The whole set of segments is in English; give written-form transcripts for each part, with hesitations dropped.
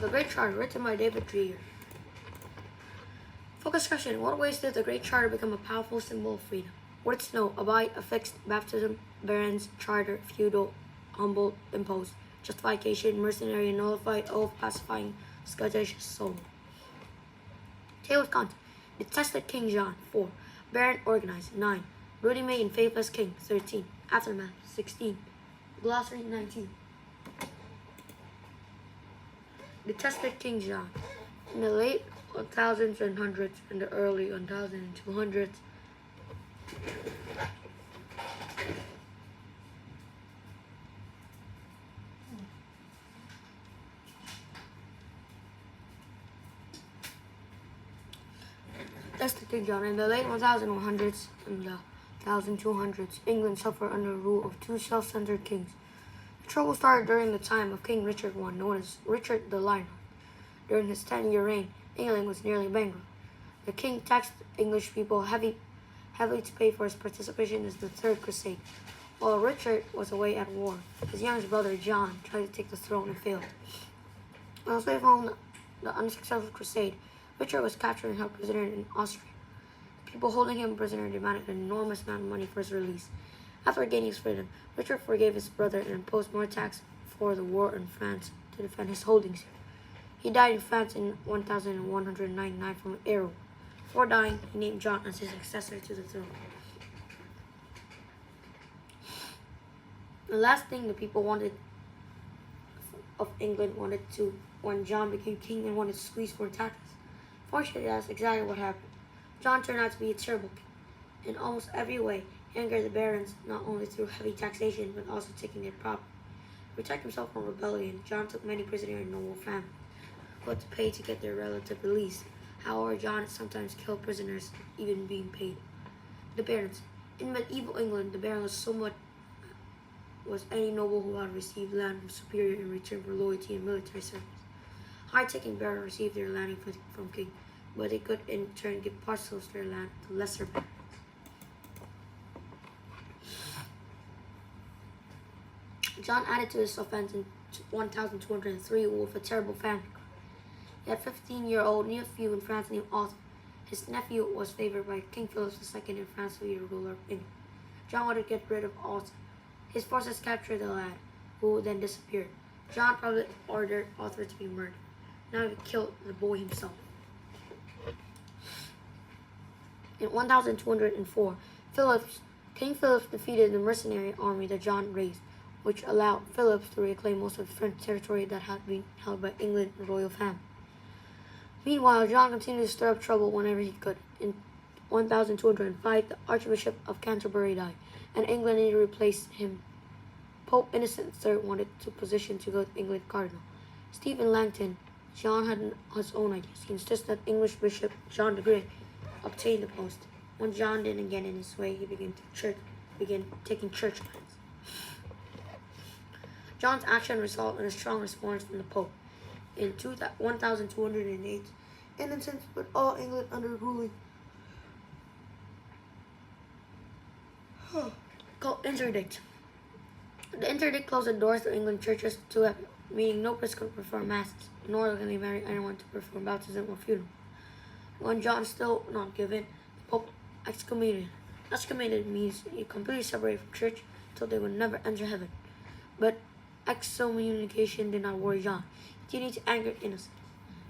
The Great Charter, written by David Dreyer. Focus question. In what ways did the Great Charter become a powerful symbol of freedom? Words no. Abide, affixed, baptism, barons, charter, feudal, humble, imposed, justification, mercenary, nullified, oath, pacifying, Scottish, soul. Tale of content. Detested King John. 4. Baron organized. 9. Broody May and faithless king. 13. Aftermath. 16. Glossary. 19. Detested King John. In the late 1100s and the early 1200s, Detested King John. In the late 1100s and the 1200s, England suffered under the rule of two self-centered kings. The trouble started during the time of King Richard I, known as Richard the Lionheart. During his 10-year reign, England was nearly bankrupt. The king taxed English people heavily to pay for his participation in the Third Crusade. While Richard was away at war, his youngest brother John tried to take the throne and failed. While away from the unsuccessful crusade, Richard was captured and held prisoner in Austria. The people holding him prisoner demanded an enormous amount of money for his release. After gaining his freedom, Richard forgave his brother and imposed more tax for the war in France to defend his holdings here. He died in France in 1199 from an arrow. Before dying, he named John as his successor to the throne. The last thing the people wanted of England when John became king and wanted to squeeze more taxes. Fortunately, that's exactly what happened. John turned out to be a terrible king. In almost every way, he angered the barons not only through heavy taxation but also taking their property. To protect himself from rebellion, John took many prisoners in noble families who had to pay to get their relative released. However, John sometimes killed prisoners, even being paid. The barons. In medieval England, the baron was any noble who had received land from superior in return for loyalty and military service. High-taking barons received their landing from king, but they could in turn give parcels of their land to lesser barons. John added to his offense in 1203 with a terrible famine. He had a 15-year-old nephew in France named Arthur. His nephew was favored by King Philip II in France to be the ruler of England. John wanted to get rid of Arthur. His forces captured the lad, who then disappeared. John probably ordered Arthur to be murdered. Now he killed the boy himself. In 1204, King Philip defeated the mercenary army that John raised, which allowed Philip to reclaim most of the French territory that had been held by England and the royal family. Meanwhile, John continued to stir up trouble whenever he could. In 1205, the Archbishop of Canterbury died, and England needed to replace him. Pope Innocent III wanted to position to go to England cardinal. Stephen Langton. John had his own ideas. He insisted that English Bishop John the Great obtain the post. When John didn't get in his way, he began taking church lands. John's action resulted in a strong response from the Pope. In 1208, Innocent put all England under ruling called interdict. The interdict closed the doors to England churches to heaven, meaning no priest could perform masses, nor could they marry anyone to perform baptism or funeral. When John still not given, the Pope excommunicated. Excommunicated means you completely separate from church until they would never enter heaven. But excommunication did not worry John. He needed to anger Innocent,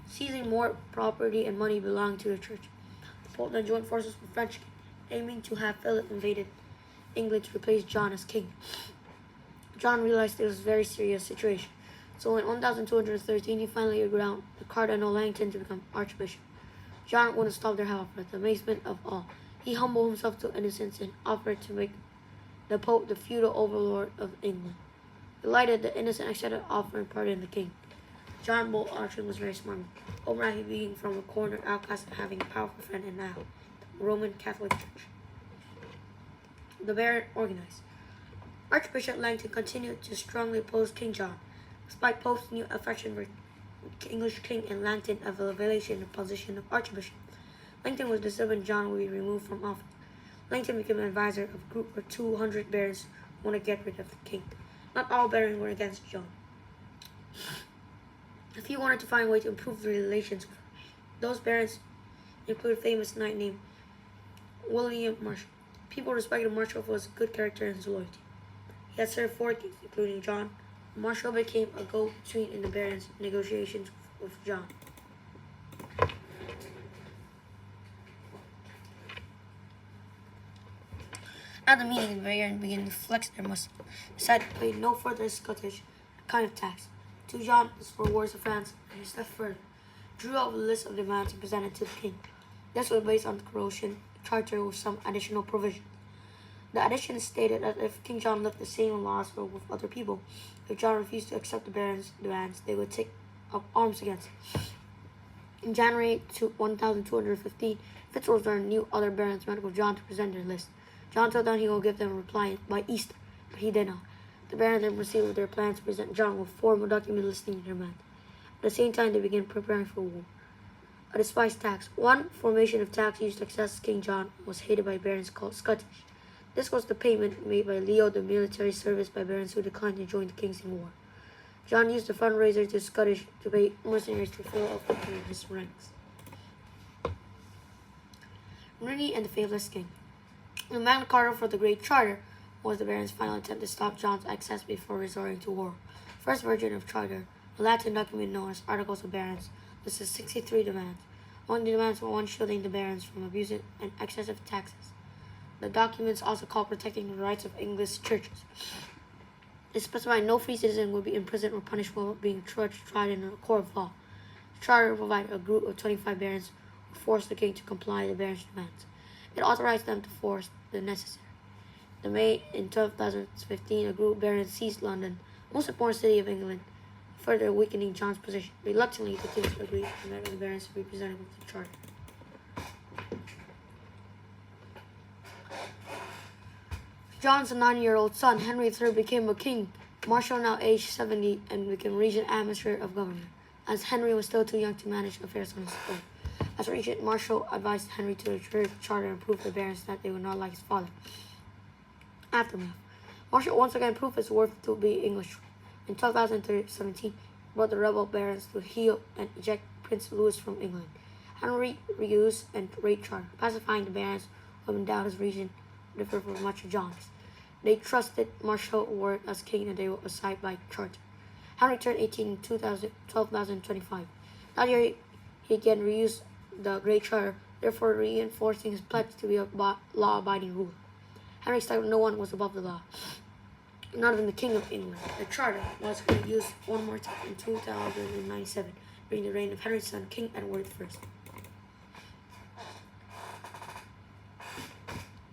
seizing more property and money belonging to the church. The Pope then joined forces with French king, aiming to have Philip invaded England to replace John as king. John realized it was a very serious situation, so in 1213 he finally agreed the Cardinal Langton to become Archbishop. John wouldn't stop there, however, to the amazement of all. He humbled himself to Innocence and offered to make the Pope the feudal overlord of England. Delighted, the Innocent accepted the offer and pardoned the king. John Bolt Archer was very smart. Overnight, he being from a corner outcast and having a powerful friend in now the Roman Catholic Church. The Baron organized. Archbishop Langton continued to strongly oppose King John, despite Pope's new affection for English king and Langton elevation in the position of Archbishop. Langton was determined John would be removed from office. Langton became an advisor of a group of 200 barons who wanted to get rid of the king. Not all barons were against John. He wanted to find a way to improve the relations. Those barons included a famous knight named William Marshall. People respected Marshall for his good character and his loyalty. He had served 4 kings, including John. Marshall became a go-between in the barons' negotiations with John. At the meeting, the barons began to flex their muscle, decided to pay no further Scottish kind of tax. To John, this for wars of France, and he stepped further, drew up a list of demands and presented to the king. This was based on the Croatian charter with some additional provisions. The addition stated that if King John left the same laws with other people, if John refused to accept the barons' demands, they would take up arms against him. In January 1215, Fitzroy knew other barons met with John to present their list. John told them he would give them a reply by Easter, but he did not. The barons then proceeded with their plans to present John with formal documents listing their demands. At the same time, they began preparing for war. A despised tax. One formation of tax used to access King John was hated by barons called Scottish. This was the payment made by Leo the military service by barons who declined to join the kings in war. John used the fundraiser to Scottish to pay mercenaries to fill up his ranks. Rennie and the Faithless King. The Magna Carta for the Great Charter was the barons' final attempt to stop John's access before resorting to war. First version of Charter, a Latin document known as Articles of Barons, listed 63 demands. Among the demands were one shielding the barons from abusive and excessive taxes. The documents also called protecting the rights of English churches. It specified no free citizen would be imprisoned or punished for being tried in a court of law. The charter provided a group of 25 barons who forced the king to comply with the barons' demands. It authorized them to force the necessary. In May 1215, a group of barons seized London, most important city of England, further weakening John's position. Reluctantly, the kings agreed to met with the barons to be presented with the charter. John's 9-year-old son, Henry III, became a king. Marshal, now aged 70, and became regent administrator of government, as Henry was still too young to manage affairs on his own. As regent, Marshal advised Henry to return the charter and prove to the barons that they were not like his father. Aftermath. Marshal once again proved his worth to be English. In 1217, brought the rebel barons to heel and eject Prince Louis from England. Henry reused and Great Charter, pacifying the barons who had endowed his region differed from much of John's. They trusted Marshal word as king and they were assigned by charter. Henry turned 18 in 1225. That year, he again reused the Great Charter, therefore reinforcing his pledge to be a law-abiding ruler. Henry stated no one was above the law, not even the King of England. The charter was reused one more time in 2097 during the reign of Henry's son, King Edward I.